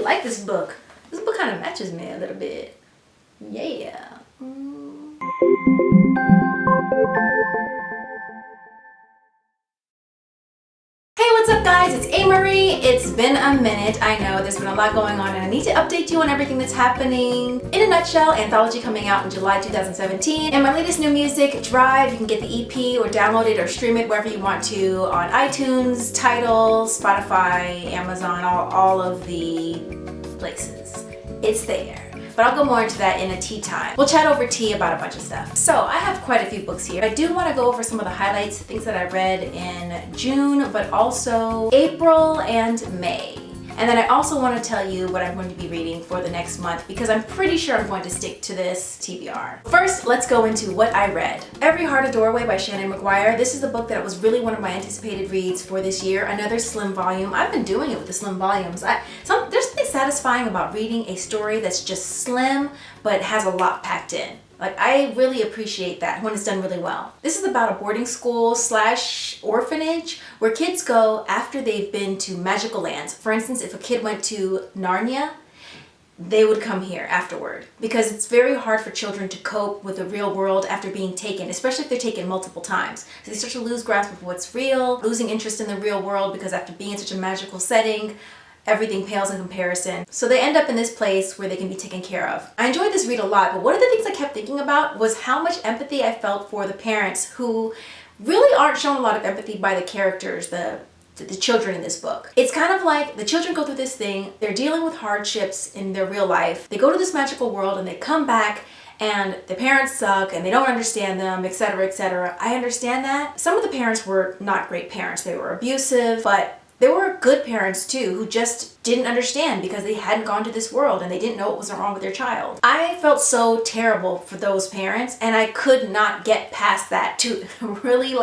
like this book. This book kind of matches me a little bit. Yeah. Hey, what's up guys? It's Ameriie. It's been a minute. I know there's been a lot going on and I need to update you on everything that's happening. In a nutshell, anthology coming out in July 2017. And my latest new music, Drive. You can get the EP or download it or stream it wherever you want to on iTunes, Tidal, Spotify, Amazon, all of the places. It's there. But I'll go more into that in a tea time. We'll chat over tea about a bunch of stuff. So I have quite a few books here. I do want to go over some of the highlights, things that I read in June, but also April and May. And then I also want to tell you what I'm going to be reading for the next month because I'm pretty sure I'm going to stick to this TBR. First, let's go into what I read. Every Heart a Doorway by Shannon McGuire. This is a book that was really one of my anticipated reads for this year. Another slim volume. I've been doing it with the slim volumes. There's something satisfying about reading a story that's just slim but has a lot packed in. Like, I really appreciate that when it's done really well. This is about a boarding school / orphanage where kids go after they've been to magical lands. For instance, if a kid went to Narnia, they would come here afterward because it's very hard for children to cope with the real world after being taken, especially if they're taken multiple times. So they start to lose grasp of what's real, losing interest in the real world because after being in such a magical setting, everything pales in comparison. So they end up in this place where they can be taken care of. I enjoyed this read a lot, but one of the things I kept thinking about was how much empathy I felt for the parents who really aren't shown a lot of empathy by the characters, the children in this book. It's kind of like the children go through this thing, they're dealing with hardships in their real life, they go to this magical world and they come back and the parents suck and they don't understand them, etc., etc. I understand that. Some of the parents were not great parents. They were abusive, but there were good parents too who just didn't understand because they hadn't gone to this world and they didn't know what was wrong with their child. I felt so terrible for those parents and I could not get past that to really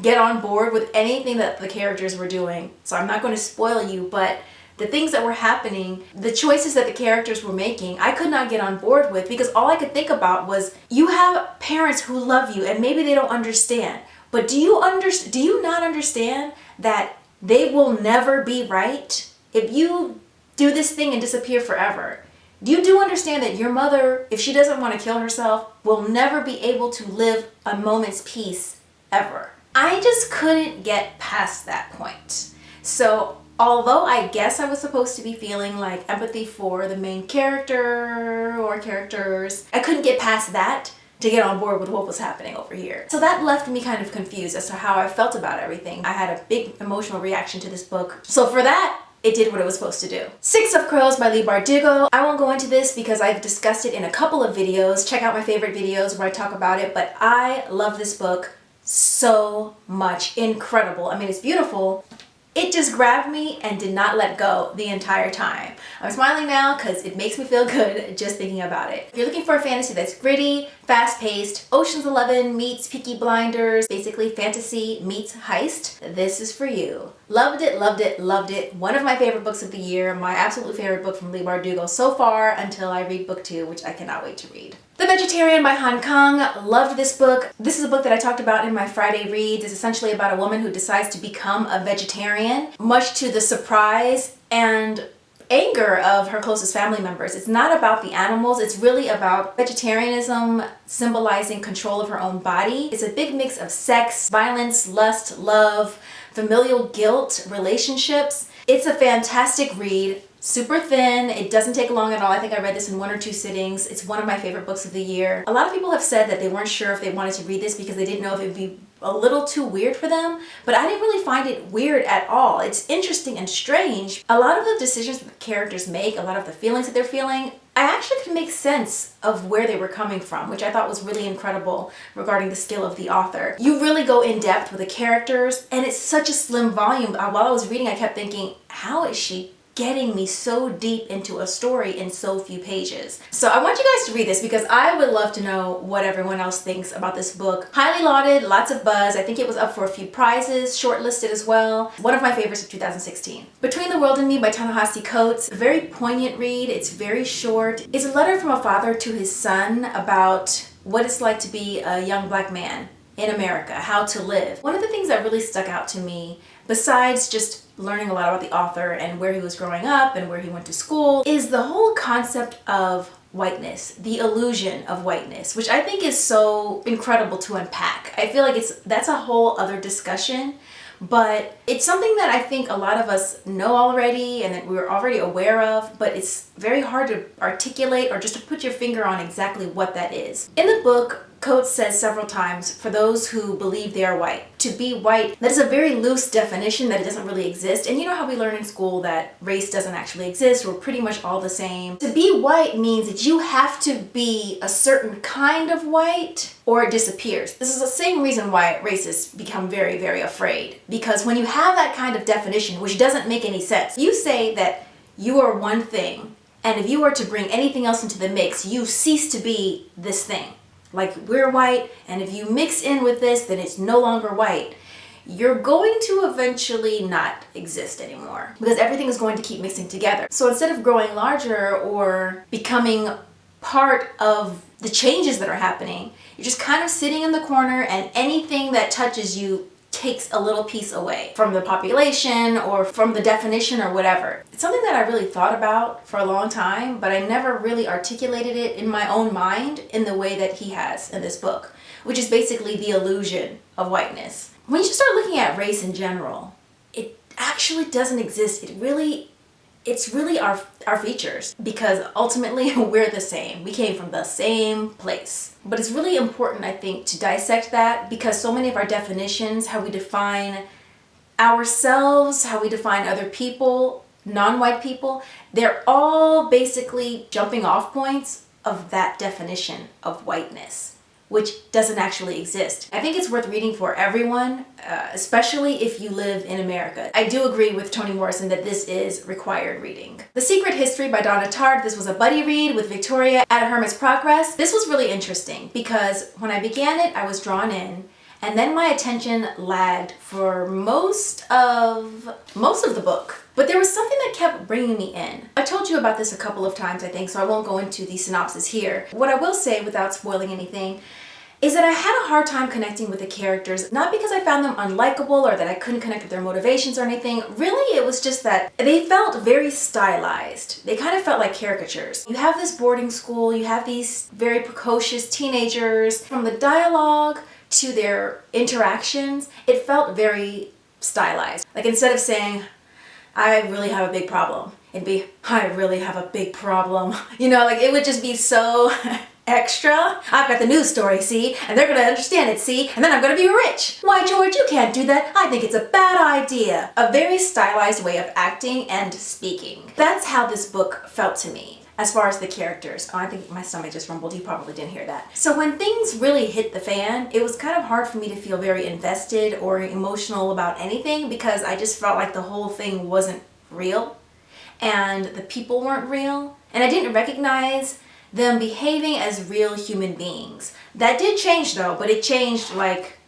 get on board with anything that the characters were doing. So I'm not going to spoil you, but the things that were happening, the choices that the characters were making, I could not get on board with because all I could think about was you have parents who love you and maybe they don't understand. But do you not understand that they will never be right if you do this thing and disappear forever? You do understand that your mother, if she doesn't want to kill herself, will never be able to live a moment's peace ever. I just couldn't get past that point. So although I guess I was supposed to be feeling like empathy for the main character or characters, I couldn't get past that to get on board with what was happening over here. So that left me kind of confused as to how I felt about everything. I had a big emotional reaction to this book. So for that, it did what it was supposed to do. Six of Crows by Leigh Bardugo. I won't go into this because I've discussed it in a couple of videos. Check out my favorite videos where I talk about it, but I love this book so much. Incredible. I mean, it's beautiful. It just grabbed me and did not let go the entire time. I'm smiling now because it makes me feel good just thinking about it. If you're looking for a fantasy that's gritty, fast-paced, Ocean's 11 meets Peaky Blinders, basically fantasy meets heist, this is for you. Loved it, loved it, loved it. One of my favorite books of the year, my absolute favorite book from Leigh Bardugo so far until I read book 2, which I cannot wait to read. The Vegetarian by Han Kang. Loved this book. This is a book that I talked about in my Friday reads. It's essentially about a woman who decides to become a vegetarian, much to the surprise and anger of her closest family members. It's not about the animals, it's really about vegetarianism symbolizing control of her own body. It's a big mix of sex, violence, lust, love, familial guilt, relationships. It's a fantastic read. Super thin, it doesn't take long at all. I think I read this in 1 or 2 sittings. It's one of my favorite books of the year. A lot of people have said that they weren't sure if they wanted to read this because they didn't know if it would be a little too weird for them, but I didn't really find it weird at all. It's interesting and strange. A lot of the decisions that the characters make, a lot of the feelings that they're feeling, I actually could make sense of where they were coming from, which I thought was really incredible regarding the skill of the author. You really go in depth with the characters, and it's such a slim volume. While I was reading, I kept thinking, how is she getting me so deep into a story in so few pages? So I want you guys to read this because I would love to know what everyone else thinks about this book. Highly lauded, lots of buzz. I think it was up for a few prizes, shortlisted as well. One of my favorites of 2016. Between the World and Me by Ta-Nehisi Coates. A very poignant read. It's very short. It's a letter from a father to his son about what it's like to be a young black man in America, how to live. One of the things that really stuck out to me, besides just learning a lot about the author and where he was growing up and where he went to school, is the whole concept of whiteness, the illusion of whiteness, which I think is so incredible to unpack. I feel like that's a whole other discussion, but it's something that I think a lot of us know already and that we're already aware of, but it's very hard to articulate or just to put your finger on exactly what that is. In the book, Coates says several times, for those who believe they are white. To be white, that is a very loose definition, that it doesn't really exist. And you know how we learn in school that race doesn't actually exist, we're pretty much all the same. To be white means that you have to be a certain kind of white or it disappears. This is the same reason why racists become very, very afraid. Because when you have that kind of definition, which doesn't make any sense, you say that you are one thing, and if you are to bring anything else into the mix, you cease to be this thing. Like, we're white, and if you mix in with this, then it's no longer white. You're going to eventually not exist anymore because everything is going to keep mixing together. So instead of growing larger or becoming part of the changes that are happening, you're just kind of sitting in the corner, and anything that touches you takes a little piece away from the population or from the definition or whatever. It's something that I really thought about for a long time, but I never really articulated it in my own mind in the way that he has in this book, which is basically the illusion of whiteness. When you just start looking at race in general, it actually doesn't exist. It's really our features, because ultimately we're the same. We came from the same place. But it's really important, I think, to dissect that, because so many of our definitions, how we define ourselves, how we define other people, non-white people, they're all basically jumping off points of that definition of whiteness, which doesn't actually exist. I think it's worth reading for everyone, especially if you live in America. I do agree with Toni Morrison that this is required reading. The Secret History by Donna Tartt. This was a buddy read with Victoria at A Hermit's Progress. This was really interesting because when I began it, I was drawn in, and then my attention lagged for most of the book. But there was something that kept bringing me in. I told you about this a couple of times, I think, so I won't go into the synopsis here. What I will say, without spoiling anything, is that I had a hard time connecting with the characters, not because I found them unlikable or that I couldn't connect with their motivations or anything. Really, it was just that they felt very stylized. They kind of felt like caricatures. You have this boarding school, you have these very precocious teenagers. From the dialogue to their interactions, it felt very stylized. Like, instead of saying, I really have a big problem, it'd be, I really have a big problem. You know, like, it would just be so extra. I've got the news story, see? And they're gonna understand it, see? And then I'm gonna be rich. Why, George, you can't do that. I think it's a bad idea. A very stylized way of acting and speaking. That's how this book felt to me, as far as the characters. Oh, I think my stomach just rumbled. You probably didn't hear that. So when things really hit the fan, it was kind of hard for me to feel very invested or emotional about anything, because I just felt like the whole thing wasn't real and the people weren't real, and I didn't recognize them behaving as real human beings. That did change though, but it changed like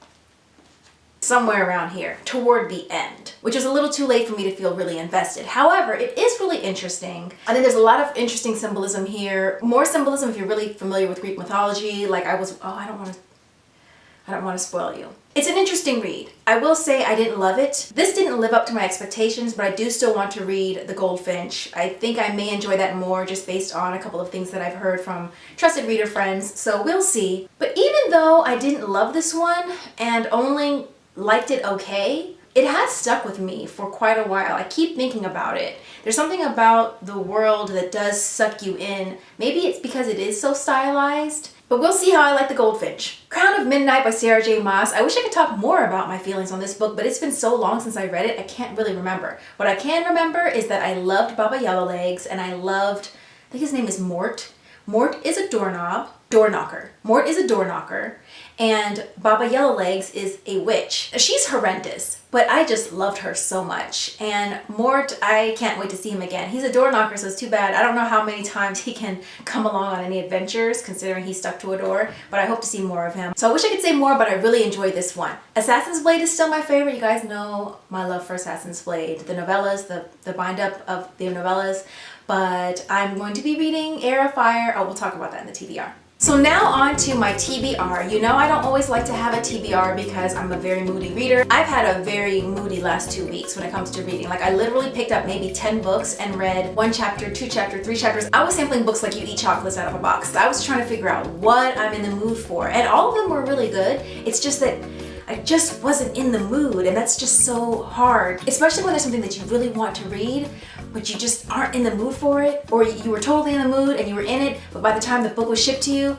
somewhere around here toward the end, which was a little too late for me to feel really invested. However, it is really interesting. I think there's a lot of interesting symbolism here. More symbolism if you're really familiar with Greek mythology. Like I don't want to spoil you. It's an interesting read. I will say I didn't love it. This didn't live up to my expectations, but I do still want to read The Goldfinch. I think I may enjoy that more just based on a couple of things that I've heard from trusted reader friends, so we'll see. But even though I didn't love this one and only liked it okay, it has stuck with me for quite a while. I keep thinking about it. There's something about the world that does suck you in. Maybe it's because it is so stylized. But we'll see how I like The Goldfinch. Crown of Midnight by Sarah J. Maas. I wish I could talk more about my feelings on this book, but it's been so long since I read it, I can't really remember. What I can remember is that I loved Baba Yellowlegs, and I loved, I think his name is Mort. Mort is a door knocker. Mort is a door knocker, and Baba Yellowlegs is a witch. She's horrendous, but I just loved her so much. And Mort, I can't wait to see him again. He's a door knocker, so it's too bad. I don't know how many times he can come along on any adventures, considering he's stuck to a door, but I hope to see more of him. So I wish I could say more, but I really enjoyed this one. Assassin's Blade is still my favorite. You guys know my love for Assassin's Blade. The novellas, the bind-up of the novellas, but I'm going to be reading Heir of Fire. Oh, we'll talk about that in the TBR. So now on to my TBR. You know I don't always like to have a TBR because I'm a very moody reader. I've had a very moody last 2 weeks when it comes to reading. Like I literally picked up maybe 10 books and read 1 chapter, 2 chapters, 3 chapters. I was sampling books like you eat chocolates out of a box. I was trying to figure out what I'm in the mood for, and all of them were really good. It's just that I just wasn't in the mood, and that's just so hard, especially when there's something that you really want to read but you just aren't in the mood for it, or you were totally in the mood and you were in it, but by the time the book was shipped to you,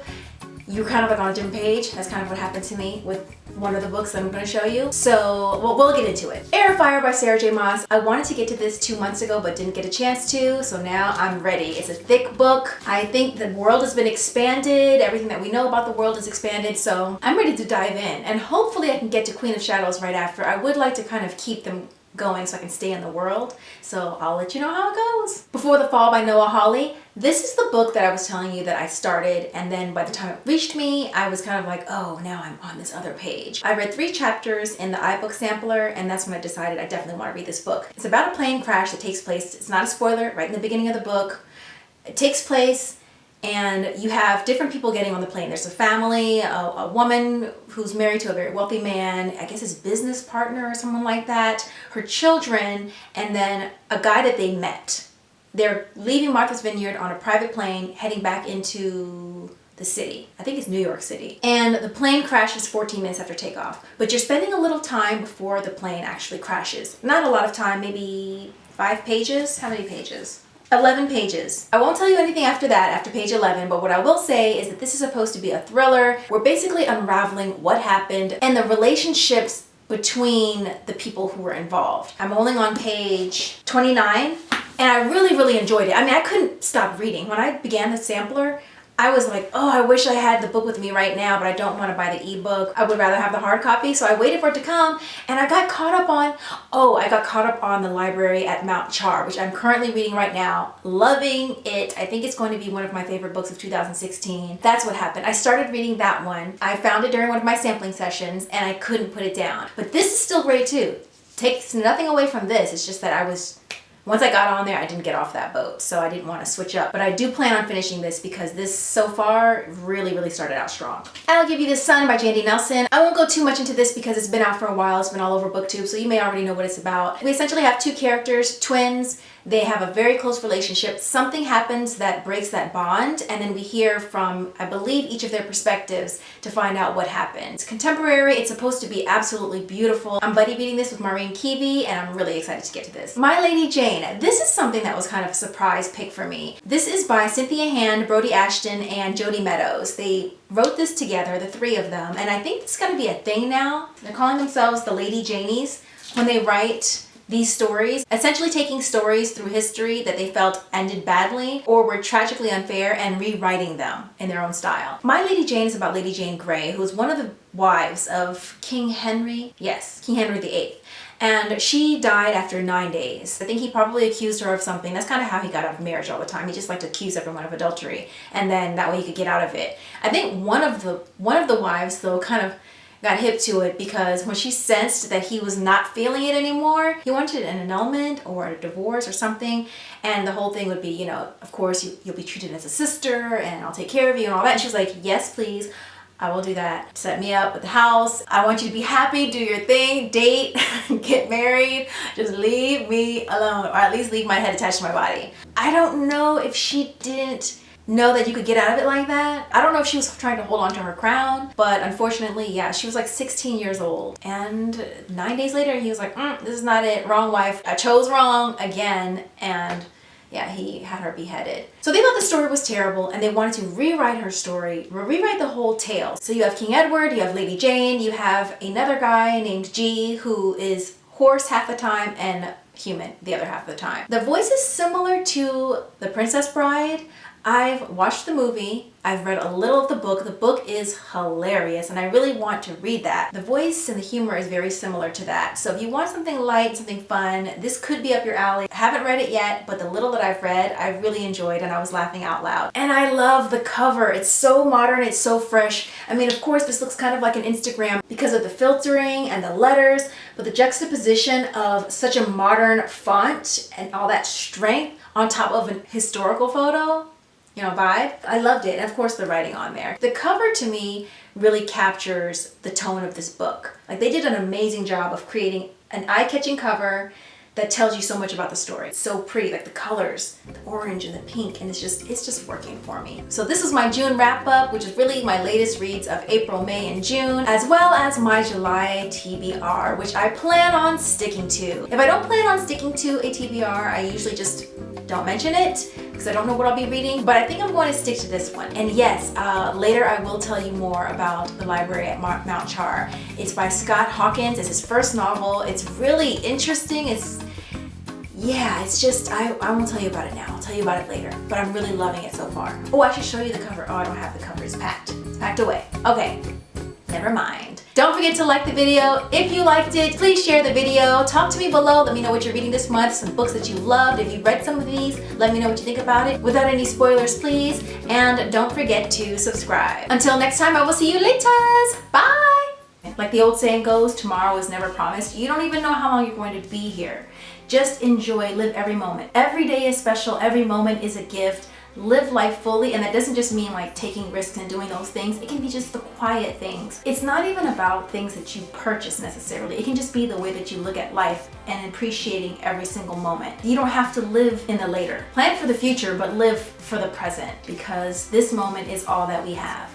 you were kind of like on a different page. That's kind of what happened to me with one of the books that I'm going to show you. So we'll get into it. Air Fire by Sarah J. Maas. I wanted to get to this 2 months ago but didn't get a chance to, so now I'm ready. It's a thick book. I think the world has been expanded. Everything that we know about the world is expanded, so I'm ready to dive in. And hopefully I can get to Queen of Shadows right after. I would like to kind of keep them going so I can stay in the world, so I'll let you know how it goes. Before the Fall by Noah Hawley. This is the book that I was telling you that I started, and then by the time it reached me, I was kind of like, oh, now I'm on this other page. I read 3 chapters in the iBook sampler, and that's when I decided I definitely want to read this book. It's about a plane crash that takes place, it's not a spoiler, right in the beginning of the book. It takes place, and you have different people getting on the plane. There's a family, a woman who's married to a very wealthy man, I guess his business partner or someone like that, her children, and then a guy that they met. They're leaving Martha's Vineyard on a private plane, heading back into the city. I think it's New York City. And the plane crashes 14 minutes after takeoff. But you're spending a little time before the plane actually crashes. Not a lot of time, maybe 5 pages? How many pages? 11 pages. I won't tell you anything after that, after page 11, but what I will say is that this is supposed to be a thriller. We're basically unraveling what happened and the relationships between the people who were involved. I'm only on page 29, and I really enjoyed it. I mean, I couldn't stop reading. When I began the sampler, I was like, oh, I wish I had the book with me right now, but I don't want to buy the ebook. I would rather have the hard copy, so I waited for it to come, and I got caught up on the library at Mount Char, which I'm currently reading right now. Loving it. I think it's going to be one of my favorite books of 2016. That's what happened. I started reading that one. I found it during one of my sampling sessions, and I couldn't put it down. But this is still great too. Takes nothing away from this. It's just that once I got on there, I didn't get off that boat, so I didn't want to switch up. But I do plan on finishing this because this, so far, really started out strong. And I'll give you The Sun by Jandy Nelson. I won't go too much into this because it's been out for a while. It's been all over BookTube, so you may already know what it's about. We essentially have 2 characters, twins. They have a very close relationship. Something happens that breaks that bond, and then we hear from, I believe, each of their perspectives to find out what happened. It's contemporary. It's supposed to be absolutely beautiful. I'm buddy reading this with Maureen Keevy, and I'm really excited to get to this. My Lady Jane. This is something that was kind of a surprise pick for me. This is by Cynthia Hand, Brody Ashton, and Jody Meadows. They wrote this together, the 3 of them, and I think it's going to be a thing now. They're calling themselves the Lady Janies when they write these stories, essentially taking stories through history that they felt ended badly or were tragically unfair and rewriting them in their own style. My Lady Jane is about Lady Jane Grey, who was one of the wives of King Henry. Yes, King Henry VIII. And she died after 9 days. I think he probably accused her of something. That's kind of how he got out of marriage all the time. He just liked to accuse everyone of adultery, and then that way he could get out of it. I think one of the wives, though, kind of got hip to it because when she sensed that he was not feeling it anymore, he wanted an annulment or a divorce or something, and the whole thing would be, you know, of course you'll be treated as a sister and I'll take care of you and all that. And she was like, yes, please, I will do that. Set me up with the house. I want you to be happy, do your thing, date, get married, just leave me alone, or at least leave my head attached to my body. I don't know if she didn't know that you could get out of it like that. I don't know if she was trying to hold on to her crown, but unfortunately, yeah, she was like 16 years old. And 9 days later, he was like, this is not it, wrong wife. I chose wrong again. And yeah, he had her beheaded. So they thought the story was terrible and they wanted to rewrite her story, rewrite the whole tale. So you have King Edward, you have Lady Jane, you have another guy named G who is horse half the time and human the other half of the time. The voice is similar to The Princess Bride. I've watched the movie, I've read a little of the book. The book is hilarious and I really want to read that. The voice and the humor is very similar to that. So if you want something light, something fun, this could be up your alley. I haven't read it yet, but the little that I've read, I've really enjoyed and I was laughing out loud. And I love the cover. It's so modern, it's so fresh. I mean, of course, this looks kind of like an Instagram because of the filtering and the letters, but the juxtaposition of such a modern font and all that strength on top of an historical photo, vibe. I loved it. And of course the writing on there. The cover to me really captures the tone of this book. Like, they did an amazing job of creating an eye-catching cover that tells you so much about the story. It's so pretty, like the colors, the orange and the pink, and it's just working for me. So this is my June wrap up, which is really my latest reads of April, May, and June, as well as my July TBR, which I plan on sticking to. If I don't plan on sticking to a TBR, I usually just don't mention it because I don't know what I'll be reading, but I think I'm going to stick to this one. And yes, later I will tell you more about The Library at Mount Char. It's by Scott Hawkins. It's his first novel. It's really interesting. It's just, I won't tell you about it now. I'll tell you about it later, but I'm really loving it so far. Oh, I should show you the cover. Oh, I don't have the cover. It's packed. It's packed away. Okay, never mind. Don't forget to like the video. If you liked it, please share the video. Talk to me below. Let me know what you're reading this month, some books that you loved. If you read some of these, let me know what you think about it. Without any spoilers, please. And don't forget to subscribe. Until next time, I will see you later. Bye. Like the old saying goes, tomorrow is never promised. You don't even know how long you're going to be here. Just enjoy, live every moment. Every day is special, every moment is a gift. Live life fully, and that doesn't just mean like taking risks and doing those things. It can be just the quiet things. It's not even about things that you purchase necessarily. It can just be the way that you look at life and appreciating every single moment. You don't have to live in the later. Plan for the future, but live for the present, because this moment is all that we have.